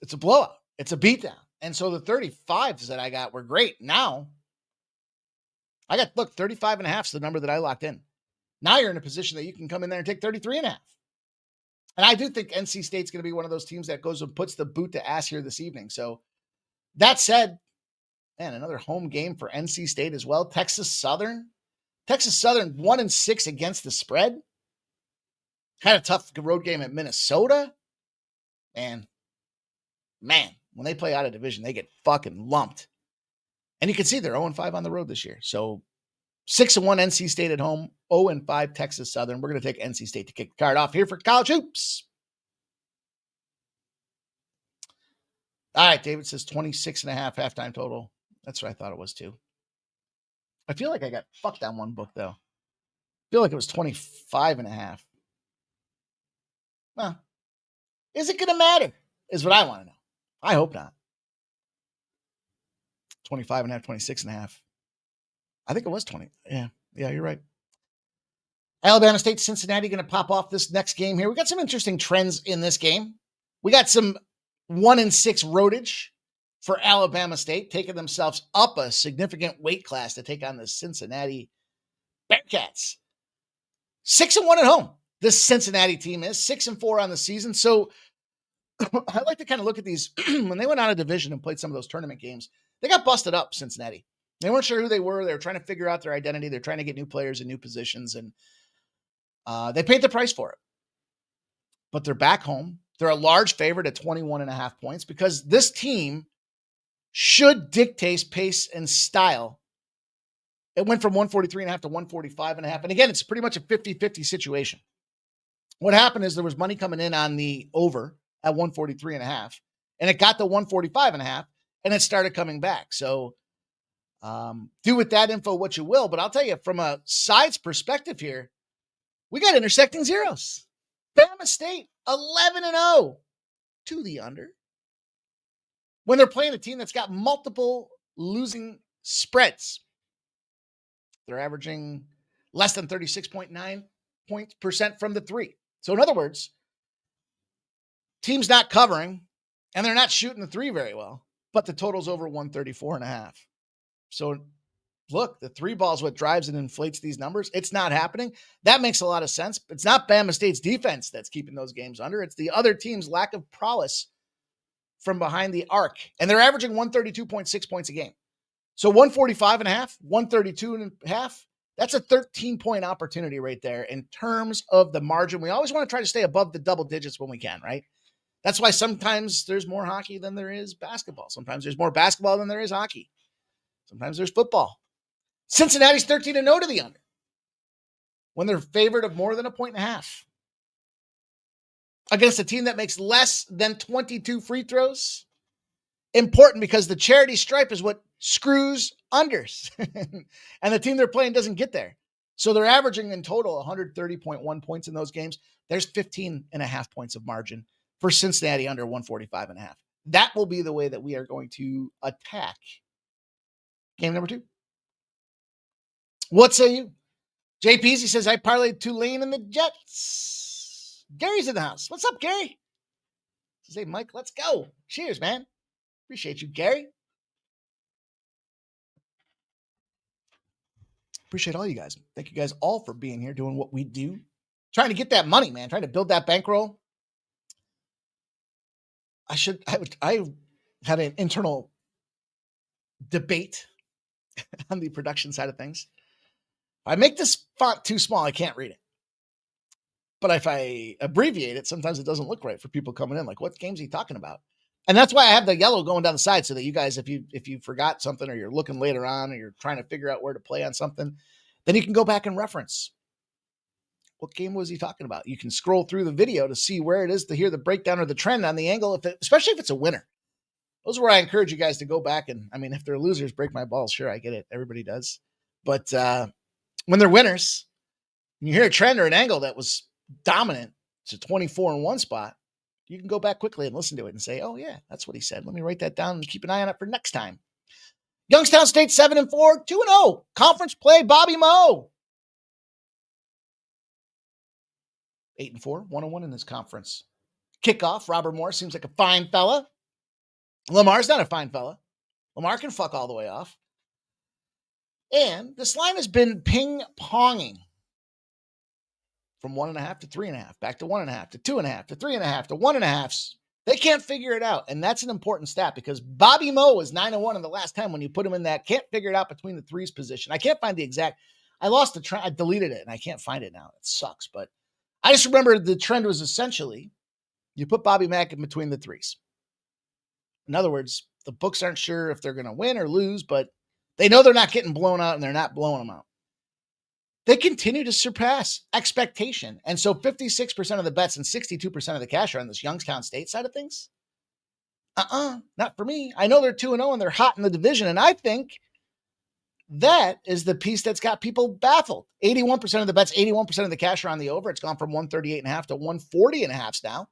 it's a blowout. It's a beatdown. And so the 35s that I got were great. Now, 35.5 is the number that I locked in. Now you're in a position that you can come in there and take 33.5. And I do think NC State's going to be one of those teams that goes and puts the boot to ass here this evening. So that said, another home game for NC State as well. Texas Southern 1-6 against the spread. Had a tough road game at Minnesota. And man, when they play out of division, they get fucking lumped. And you can see they're 0-5 on the road this year. So 6-1 NC State at home, 0-5 Texas Southern. We're going to take NC State to kick the card off here for college hoops. All right, David says 26.5 halftime total. That's what I thought it was too. I feel like I got fucked on one book though. I feel like it was 25.5. Well, is it going to matter? Is what I want to know. I hope not. 25.5, 26.5. I think it was 20. Yeah, you're right. Alabama State, Cincinnati going to pop off this next game here. We got some interesting trends in this game. We got some 1-6 roadage for Alabama State, taking themselves up a significant weight class to take on the Cincinnati Bearcats. 6-1 at home. This Cincinnati team is 6-4 on the season. So I like to kind of look at these when they went out of division and played some of those tournament games. They got busted up, Cincinnati. They weren't sure who they were. They were trying to figure out their identity. They're trying to get new players in new positions, and they paid the price for it. But they're back home. They're a large favorite at 21.5 points because this team should dictate pace and style. It went from 143.5 to 145.5. And again, it's pretty much a 50-50 situation. What happened is there was money coming in on the over at 143.5, and it got to 145.5, and it started coming back. So do with that info what you will, but I'll tell you from a sides perspective here, we got intersecting zeros. Bama State 11-0 to the under. When they're playing a team that's got multiple losing spreads, they're averaging less than 36.9% from the three. So in other words, team's not covering and they're not shooting the three very well, but the total's over 134.5. So look, the three ball's what drives and inflates these numbers. It's not happening. That makes a lot of sense. It's not Bama State's defense that's keeping those games under. It's the other team's lack of prowess from behind the arc. And they're averaging 132.6 points a game. So 145.5, 132.5, that's a 13-point opportunity right there in terms of the margin. We always want to try to stay above the double digits when we can, right? That's why sometimes there's more hockey than there is basketball. Sometimes there's more basketball than there is hockey. Sometimes there's football. Cincinnati's 13-0 to the under when they're favored of more than 1.5 against a team that makes less than 22 free throws. Important because the charity stripe is what screws unders. And the team they're playing doesn't get there. So they're averaging in total 130.1 points in those games. There's 15.5 points of margin for Cincinnati under 145.5. That will be the way that we are going to attack game number 2. What say you? JP's, he says, I parlayed Tulane and the Jets. Gary's in the house. What's up, Gary? He says, hey, Mike, let's go. Cheers, man. Appreciate you, Gary. Appreciate all you guys. Thank you guys all for being here, doing what we do. Trying to get that money, man. Trying to build that bankroll. I had an internal debate on the production side of things. If I make this font too small, I can't read it. But if I abbreviate it, sometimes it doesn't look right for people coming in. Like, what game's he talking about? And that's why I have the yellow going down the side so that you guys, if you forgot something or you're looking later on or you're trying to figure out where to play on something, then you can go back and reference. What game was he talking about? You can scroll through the video to see where it is to hear the breakdown or the trend on the angle, especially if it's a winner. Those are where I encourage you guys to go back. And I mean, if they're losers, break my balls. Sure, I get it. Everybody does. But when they're winners, and you hear a trend or an angle that was dominant, it's a 24 in one spot, you can go back quickly and listen to it and say, oh, yeah, that's what he said. Let me write that down and keep an eye on it for next time. Youngstown State 7-4, 2-0. Conference play, Bobby Moe. 8-4, 1-1 in this conference. Kickoff, Robert Moore seems like a fine fella. Lamar's not a fine fella. Lamar can fuck all the way off. And this line has been ping-ponging from 1.5 to 3.5, back to 1.5 to 2.5 to 3.5 to 1.5. They can't figure it out. And that's an important stat because Bobby Moe was 9-1 in the last time when you put him in that can't figure it out between the threes position. I can't find the exact, I lost the trend. I deleted it and I can't find it now. It sucks. But I just remember the trend was essentially you put Bobby Mack in between the threes. In other words, the books aren't sure if they're going to win or lose, but They know they're not getting blown out, and they're not blowing them out. They continue to surpass expectation. And so 56% of the bets and 62% of the cash are on this Youngstown State side of things. Not for me. I know they're 2-0 and they're hot in the division. And I think that is the piece that's got people baffled. 81% of the bets, 81% of the cash are on the over. It's gone from 138.5 to 140.5 now.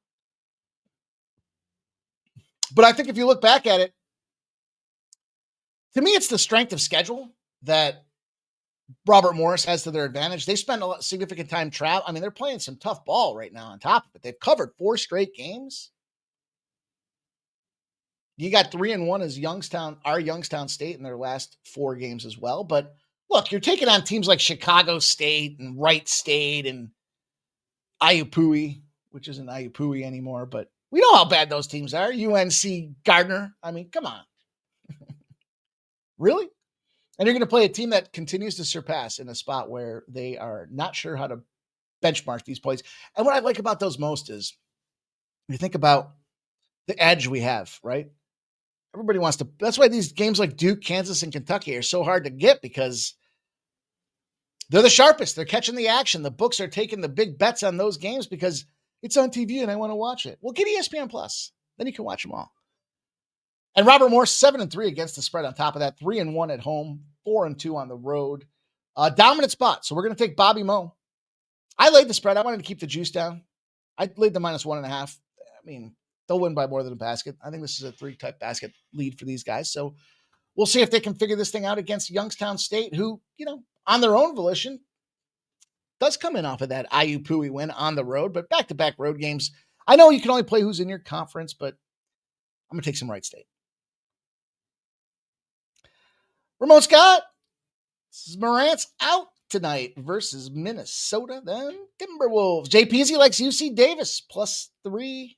But I think if you look back at it, to me, it's the strength of schedule that Robert Morris has to their advantage. They spend a significant time travel. I mean, they're playing some tough ball right now on top of it. They've covered 4 straight games. You got 3-1 as Youngstown State in their last 4 games as well. But look, you're taking on teams like Chicago State and Wright State and Iapui, which isn't Iapui anymore, but we know how bad those teams are. UNC Gardner. I mean, come on. Really? And you're going to play a team that continues to surpass in a spot where they are not sure how to benchmark these plays. And what I like about those most is you think about the edge we have, right? Everybody wants to. That's why these games like Duke, Kansas, and Kentucky are so hard to get, because they're the sharpest. They're catching the action. The books are taking the big bets on those games because it's on TV and I want to watch it. Well, get ESPN Plus. Then you can watch them all. And Robert Morris, 7-3 against the spread on top of that. 3-1 at home, 4-2 on the road. Dominant spot. So we're going to take Bobby Moe. I laid the spread. I wanted to keep the juice down. I laid the -1.5. I mean, they'll win by more than a basket. I think this is a 3-type basket lead for these guys. So we'll see if they can figure this thing out against Youngstown State, who, on their own volition, does come in off of that Iapui win on the road, but back-to-back road games. I know you can only play who's in your conference, but I'm going to take some Wright State. Ramon Scott, Morant's out tonight versus Minnesota, then Timberwolves. JPZ likes UC Davis, +3.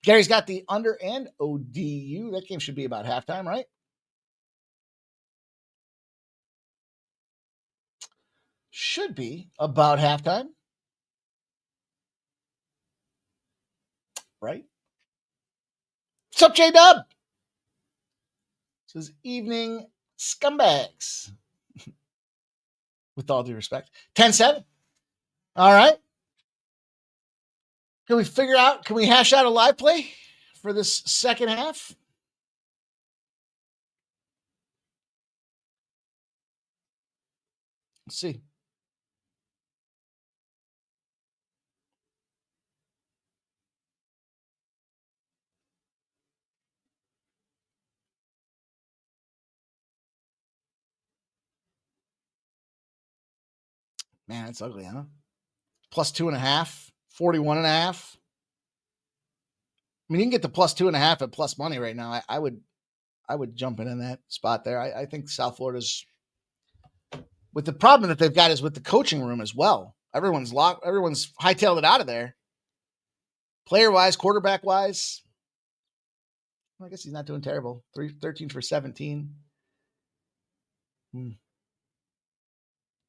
Gary's got the under and ODU. That game should be about halftime, right? Should be about halftime. Right? What's up, J-Dub? This is evening scumbags. With all due respect. 10-7. All right. Can we hash out a live play for this second half? Let's see. Man, it's ugly, huh? +2.5, 41.5. I mean, you can get the +2.5 at plus money right now. I would jump in that spot there. I think South Florida's, with the problem that they've got is with the coaching room as well. Everyone's hightailed it out of there. Player wise, quarterback wise, I guess he's not doing terrible. 13 for 17.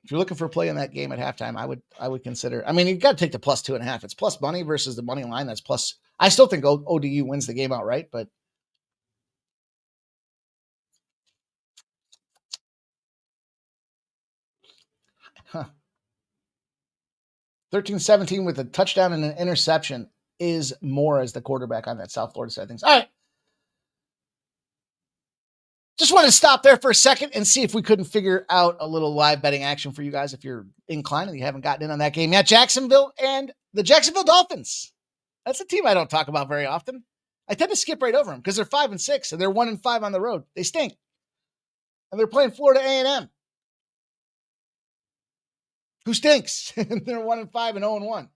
If you're looking for a play in that game at halftime, I would consider. I mean, you've got to take the +2.5. It's plus money versus the money line. That's plus. I still think ODU wins the game outright, but huh. 13-17 with a touchdown and an interception is more as the quarterback on that South Florida side of things. All right. Just wanted to stop there for a second and see if we couldn't figure out a little live betting action for you guys if you're inclined and you haven't gotten in on that game yet. Jacksonville and the Jacksonville Dolphins. That's a team I don't talk about very often. I tend to skip right over them because they're 5-6 and they're 1-5 on the road. They stink. And they're playing Florida A&M, who stinks. They're 1-5 and 0-1.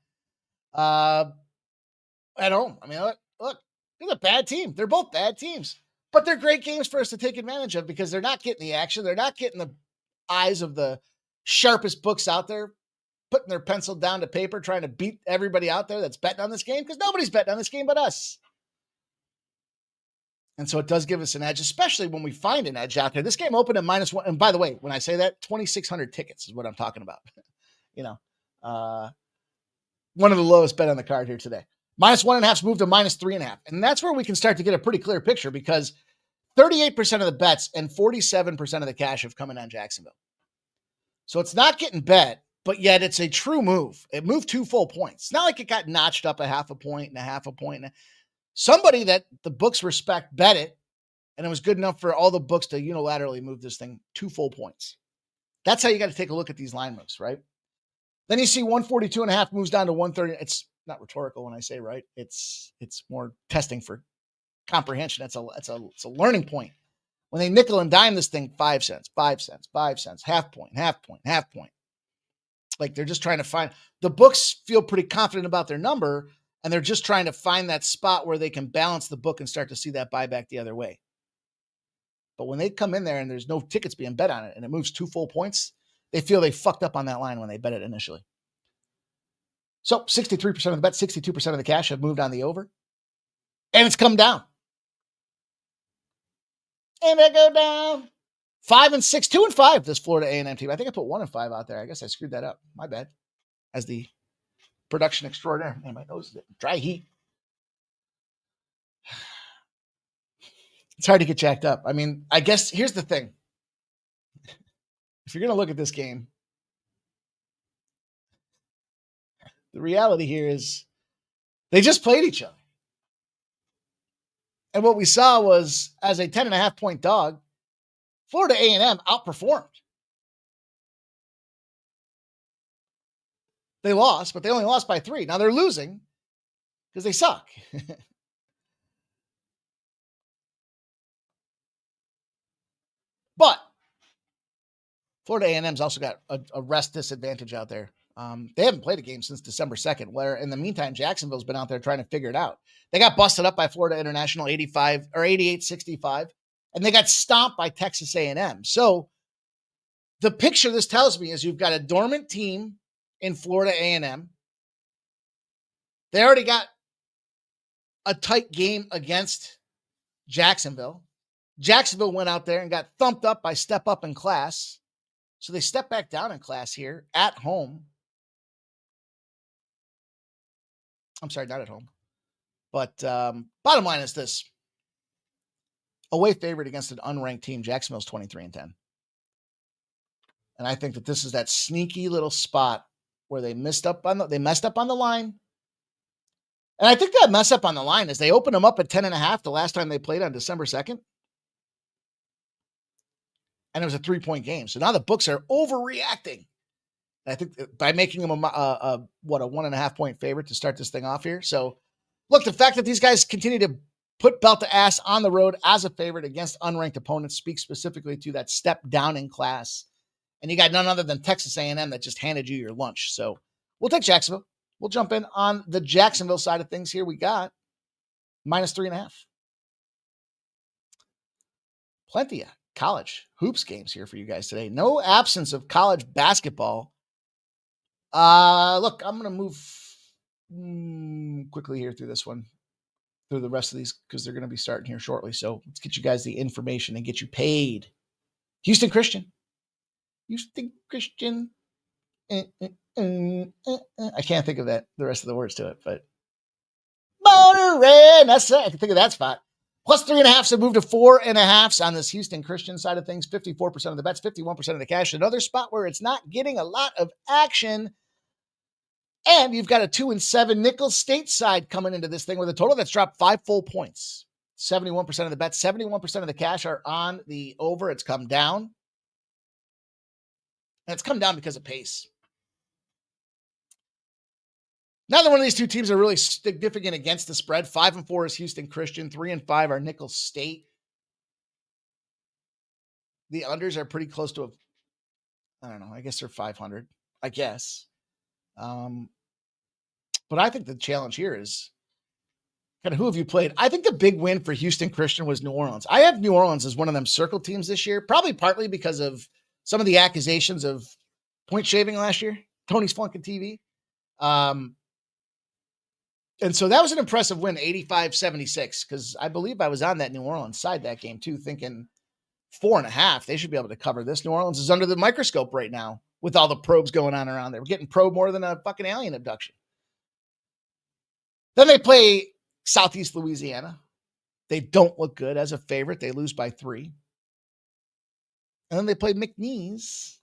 At home. I mean, look, they're a bad team. They're both bad teams. But they're great games for us to take advantage of because they're not getting the action. They're not getting the eyes of the sharpest books out there, putting their pencil down to paper, trying to beat everybody out there that's betting on this game because nobody's betting on this game but us. And so it does give us an edge, especially when we find an edge out there. This game opened at -1. And by the way, when I say that, 2,600 tickets is what I'm talking about. One of the lowest bet on the card here today. -1.5's moved to -3.5. And that's where we can start to get a pretty clear picture because 38% of the bets and 47% of the cash have come in on Jacksonville. So it's not getting bet, but yet it's a true move. It moved 2 full points. It's not like it got notched up a half a point and a half a point. Somebody that the books respect bet it, and it was good enough for all the books to unilaterally move this thing 2 full points. That's how you got to take a look at these line moves, right? Then you see 142.5 moves down to 130. It's not rhetorical when I say right. It's more testing for comprehension. It's a learning point. When they nickel and dime this thing, 5 cents, 5 cents, 5 cents, half point, half point, half point. Like they're just trying to find, the books feel pretty confident about their number, and they're just trying to find that spot where they can balance the book and start to see that buyback the other way. But when they come in there and there's no tickets being bet on it and it moves 2 full points, they feel they fucked up on that line when they bet it initially. So 63% of the bet, 62% of the cash have moved on the over. And it's come down. And they go down. 5 and 6, 2 and 5, this Florida A&M team. I think I put 1 and 5 out there. I guess I screwed that up. My bad. As the production extraordinaire. Man, my nose is dry heat. It's hard to get jacked up. I mean, I guess here's the thing. If you're going to look at this game, the reality here is they just played each other. And what we saw was, as a 10.5 point dog, Florida A&M outperformed. They lost, but they only lost by 3. Now they're losing because they suck. But Florida A&M's also got a rest disadvantage out there. They haven't played a game since December 2nd, where in the meantime, Jacksonville's been out there trying to figure it out. They got busted up by Florida International 88-65, and they got stomped by Texas A&M. So the picture this tells me is you've got a dormant team in Florida A&M. They already got a tight game against Jacksonville. Jacksonville went out there and got thumped up by Step Up in class. So they step back down in class here at home. I'm sorry, not at home. But bottom line is this. Away favorite against an unranked team, Jacksonville's 23-10. And I think that this is that sneaky little spot where they messed up on the line. And I think that mess up on the line is they opened them up at 10.5 the last time they played on December 2nd. And it was a 3-point game. So now the books are overreacting. And I think by making them a 1.5 point favorite to start this thing off here. So look, the fact that these guys continue to put belt to ass on the road as a favorite against unranked opponents speaks specifically to that step down in class. And you got none other than Texas A&M that just handed you your lunch. So we'll take Jacksonville. We'll jump in on the Jacksonville side of things here. We got -3.5. Plenty of college hoops games here for you guys today. No absence of college basketball. Look, I'm going to move quickly here through this one, through the rest of these, because they're going to be starting here shortly. So let's get you guys the information and get you paid. Houston Christian. I can't think of the rest of the words to it, but Motor Red. That's it. I can think of that spot. +3.5 have moved to 4.5 on this Houston Christian side of things. 54% of the bets, 51% of the cash. Another spot where it's not getting a lot of action. And you've got a 2 and 7 Nicholls State side coming into this thing with a total that's dropped 5 full points. 71% of the bets, 71% of the cash are on the over. It's come down. And it's come down because of pace. Neither one of these two teams are really significant against the spread. 5 and 4 is Houston Christian. 3 and 5 are Nicholls State. The unders are pretty close to I don't know. I guess they're 500. I guess. But I think the challenge here is kind of who have you played? I think the big win for Houston Christian was New Orleans. I have New Orleans as one of them circle teams this year, probably partly because of some of the accusations of point shaving last year. Tony's flunking TV. And so that was an impressive win, 85-76, because I believe I was on that New Orleans side that game too, thinking 4.5, they should be able to cover this. New Orleans is under the microscope right now with all the probes going on around there. We're getting probed more than a fucking alien abduction. Then they play Southeast Louisiana. They don't look good as a favorite. They lose by 3. And then they play McNeese.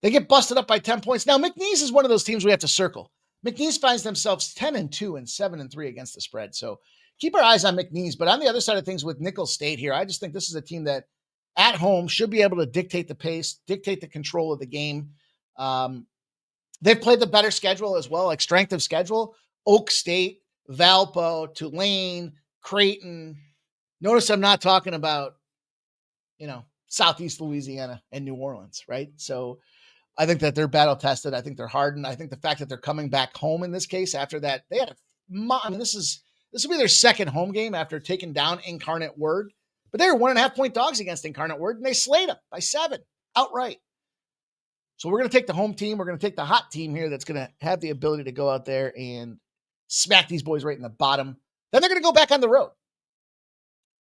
They get busted up by 10 points. Now, McNeese is one of those teams we have to circle. McNeese finds themselves 10-2 and 7-3 against the spread. So keep our eyes on McNeese. But on the other side of things with Nicholls State here, I just think this is a team that at home should be able to dictate the pace, dictate the control of the game. They've played the better schedule as well, like strength of schedule. Oak State, Valpo, Tulane, Creighton. Notice I'm not talking about, Southeast Louisiana and New Orleans, right? So I think that they're battle tested. I think they're hardened. I think the fact that they're coming back home in this case after that, they had this will be their second home game after taking down Incarnate Word, but they were 1.5 point dogs against Incarnate Word and they slayed them by 7 outright. So we're going to take the home team. We're going to take the hot team here that's going to have the ability to go out there and smack these boys right in the bottom. Then they're going to go back on the road.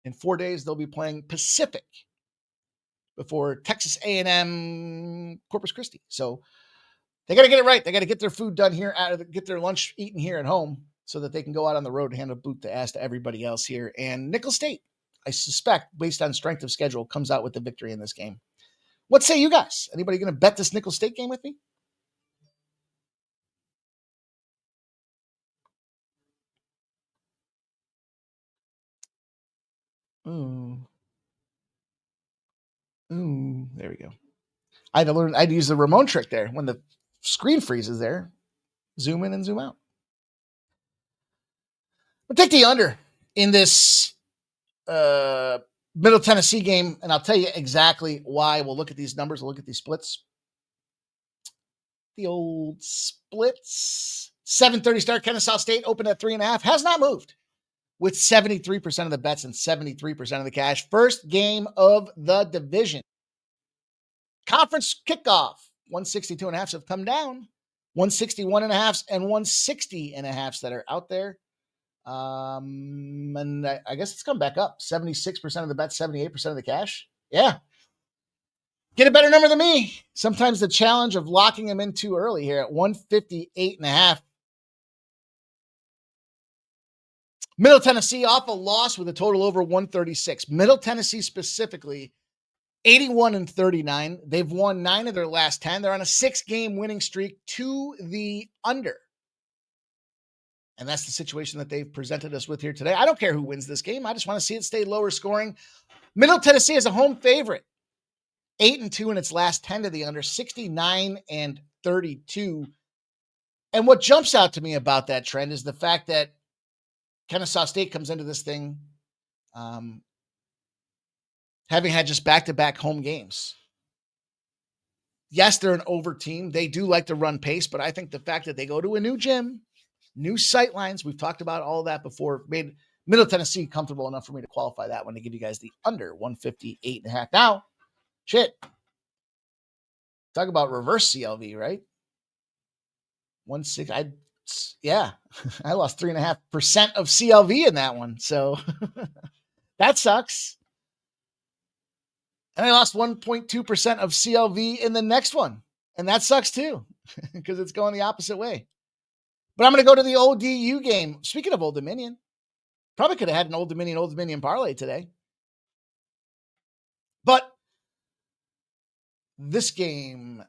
In 4 days, they'll be playing Pacific before Texas A&M Corpus Christi. So they got to get it right. They got to get their food done here, get their lunch eaten here at home so that they can go out on the road and hand a boot to ass to everybody else here. And Nicholls State, I suspect, based on strength of schedule, comes out with the victory in this game. What say you guys? Anybody going to bet this Nicholls State game with me? Ooh, there we go. I had to use the Ramon trick there when the screen freezes there. Zoom in and zoom out. We'll take the under in this Middle Tennessee game, and I'll tell you exactly why. We'll look at these numbers. We'll look at these splits. The old splits. 7:30 start. Kennesaw State opened at 3.5. Has not moved with 73% of the bets and 73% of the cash. First game of the division. Conference kickoff. 162.5 have come down. 161.5 and 160.5 that are out there. And I guess it's come back up. 76% of the bets, 78% of the cash. Yeah. Get a better number than me. Sometimes the challenge of locking them in too early here at 158.5. Middle Tennessee off a loss with a total over 136. Middle Tennessee specifically, 81-39. They've won 9 of their last 10. They're on a 6-game winning streak to the under. And that's the situation that they've presented us with here today. I don't care who wins this game. I just want to see it stay lower scoring. Middle Tennessee is a home favorite. 8-2 in its last 10 to the under, 69-32. And what jumps out to me about that trend is the fact that Kennesaw State comes into this thing having had just back-to-back home games. Yes, they're an over team. They do like to run pace, but I think the fact that they go to a new gym, new sight lines, we've talked about all of that before, made Middle Tennessee comfortable enough for me to qualify that one to give you guys the under 158.5. Now, shit. Talk about reverse CLV, right? 1.6. I lost 3.5% of CLV in that one. So that sucks. And I lost 1.2% of CLV in the next one. And that sucks too, because it's going the opposite way. But I'm going to go to the ODU game. Speaking of Old Dominion, probably could have had an Old Dominion parlay today. But this game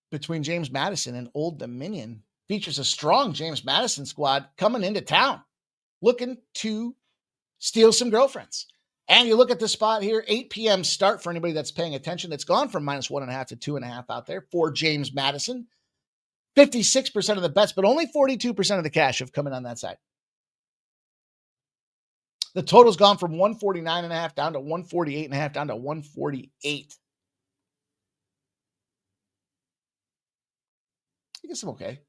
between James Madison and Old Dominion features a strong James Madison squad coming into town, looking to steal some girlfriends. And you look at the spot here, 8 p.m. start for anybody that's paying attention. It's gone from -1.5 to 2.5 out there for James Madison. 56% of the bets, but only 42% of the cash have come in on that side. The total's gone from 149.5 down to 148.5 down to 148. I guess I'm okay.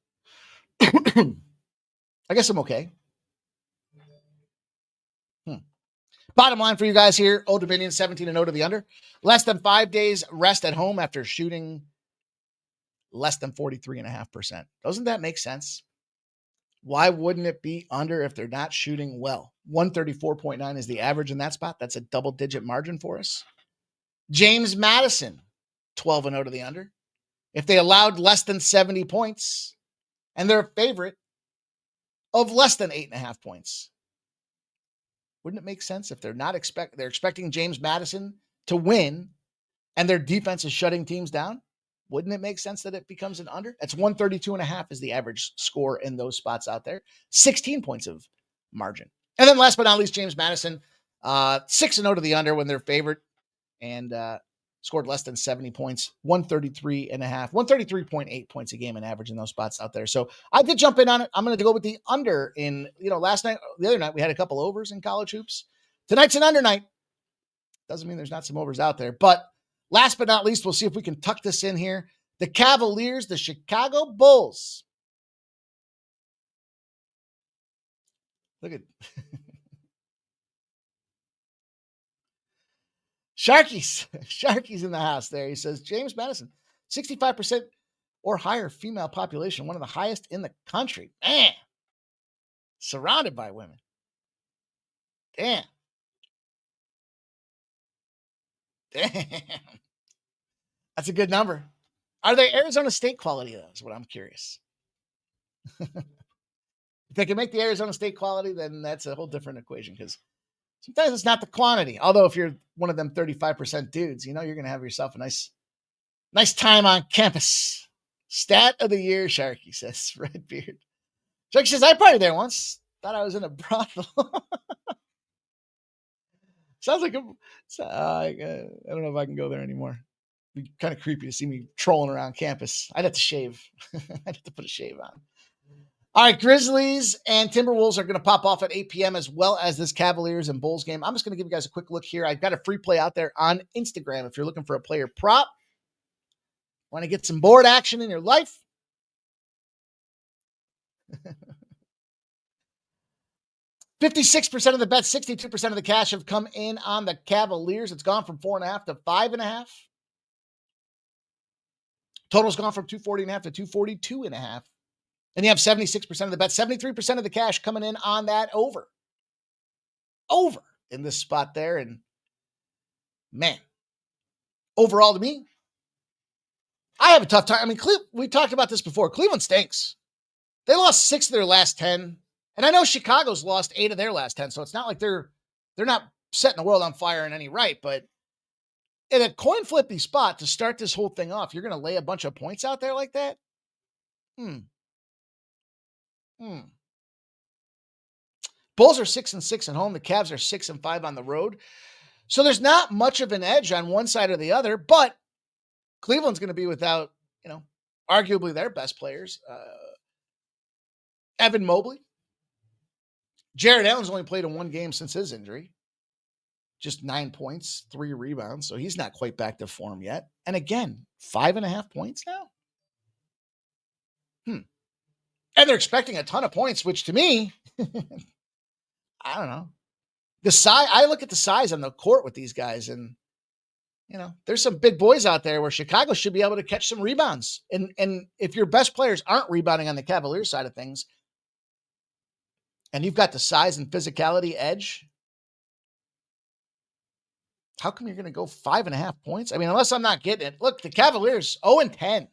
Bottom line for you guys here, Old Dominion 17-0 to the under. Less than 5 days rest at home after shooting less than 43.5%. Doesn't that make sense? Why wouldn't it be under if they're not shooting well? 134.9 is the average in that spot. That's a double-digit margin for us. James Madison, 12-0 to the under. If they allowed less than 70 points, and they're a favorite of less than 8.5 points. Wouldn't it make sense if they're expecting James Madison to win and their defense is shutting teams down? Wouldn't it make sense that it becomes an under? It's 132.5 is the average score in those spots out there. 16 points of margin. And then last but not least, James Madison, 6-0 to the under when they're favored and scored less than 70 points, 133.8 points a game in average in those spots out there. So I did jump in on it. I'm going to go with the under in, the other night we had a couple overs in college hoops. Tonight's an under night. Doesn't mean there's not some overs out there, but last but not least, we'll see if we can tuck this in here. The Cavaliers, the Chicago Bulls. Look at Sharky's in the house there. He says, James Madison, 65% or higher female population, one of the highest in the country. Man, surrounded by women. Damn. That's a good number. Are they Arizona State quality, though, is what I'm curious. If they can make the Arizona State quality, then that's a whole different equation, because sometimes it's not the quantity. Although if you're one of them 35% dudes, you're going to have yourself a nice time on campus. Stat of the year, Sharky says, Redbeard. Sharky says, I partied there once. Thought I was in a brothel. Sounds like I don't know if I can go there anymore. It'd be kind of creepy to see me trolling around campus. I'd have to shave. I'd have to put a shave on. All right, Grizzlies and Timberwolves are going to pop off at 8 p.m. as well as this Cavaliers and Bulls game. I'm just going to give you guys a quick look here. I've got a free play out there on Instagram if you're looking for a player prop. Want to get some board action in your life? 56% of the bets, 62% of the cash have come in on the Cavaliers. It's gone from 4.5 to 5.5. Total's gone from 240.5 to 242.5. And you have 76% of the bets, 73% of the cash coming in on that over in this spot there. And man, overall to me, I have a tough time. I mean, we talked about this before. Cleveland stinks. They lost 6 of their last 10. And I know Chicago's lost 8 of their last 10. So it's not like they're not setting the world on fire in any right. But in a coin flippy spot to start this whole thing off, you're going to lay a bunch of points out there like that? Bulls are 6-6 at home. The Cavs are 6-5 on the road. So there's not much of an edge on one side or the other, but Cleveland's going to be without, arguably their best players. Evan Mobley. Jared Allen's only played in one game since his injury. Just 9 points, 3 rebounds. So he's not quite back to form yet. And again, 5.5 points now. And they're expecting a ton of points, which to me, I don't know. The size, I look at the size on the court with these guys, and there's some big boys out there where Chicago should be able to catch some rebounds. And if your best players aren't rebounding on the Cavaliers side of things, and you've got the size and physicality edge, how come you're going to go 5.5 points? I mean, unless I'm not getting it. Look, the Cavaliers 0-10.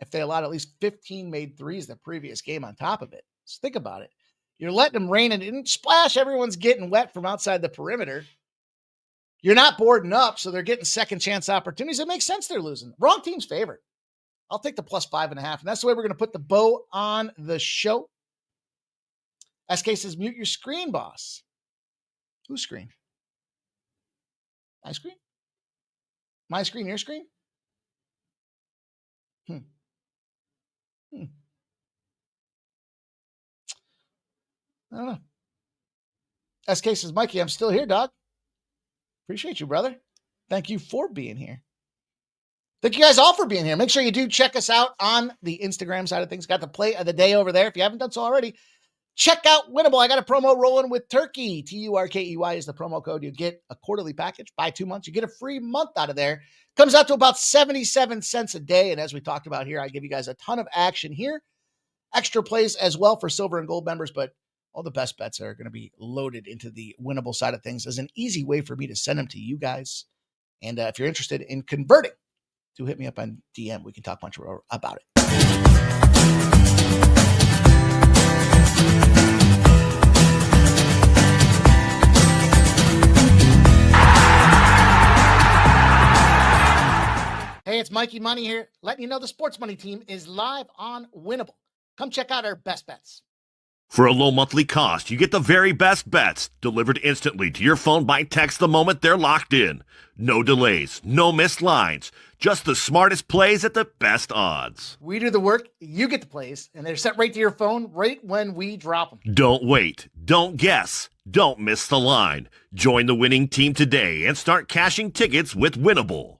If they allowed at least 15 made threes the previous game on top of it. So think about it. You're letting them rain and splash. Everyone's getting wet from outside the perimeter. You're not boarding up, so they're getting second chance opportunities. It makes sense they're losing. Wrong team's favorite. I'll take the plus 5.5. And that's the way we're going to put the bow on the show. SK says, mute your screen, boss. Whose screen? My screen? My screen, your screen? I don't know. SK says, Mikey, I'm still here, dog. Appreciate you, brother. Thank you for being here. Thank you guys all for being here. Make sure you do check us out on the Instagram side of things. Got the play of the day over there. If you haven't done so already, check out Winnable. I got a promo rolling with Turkey. TURKEY is the promo code. You get a quarterly package. Buy 2 months. You get a free month out of there. Comes out to about 77 cents a day. And as we talked about here, I give you guys a ton of action here. Extra plays as well for silver and gold members, but all the best bets are going to be loaded into the Winnable side of things as an easy way for me to send them to you guys. And if you're interested in converting, do hit me up on DM. We can talk much more about it. Mikey Money here, letting you know the Sports Money team is live on Winnable. Come check out our best bets. For a low monthly cost, you get the very best bets delivered instantly to your phone by text the moment they're locked in. No delays, no missed lines, just the smartest plays at the best odds. We do the work, you get the plays, and they're sent right to your phone right when we drop them. Don't wait, don't guess, don't miss the line. Join the winning team today and start cashing tickets with Winnable.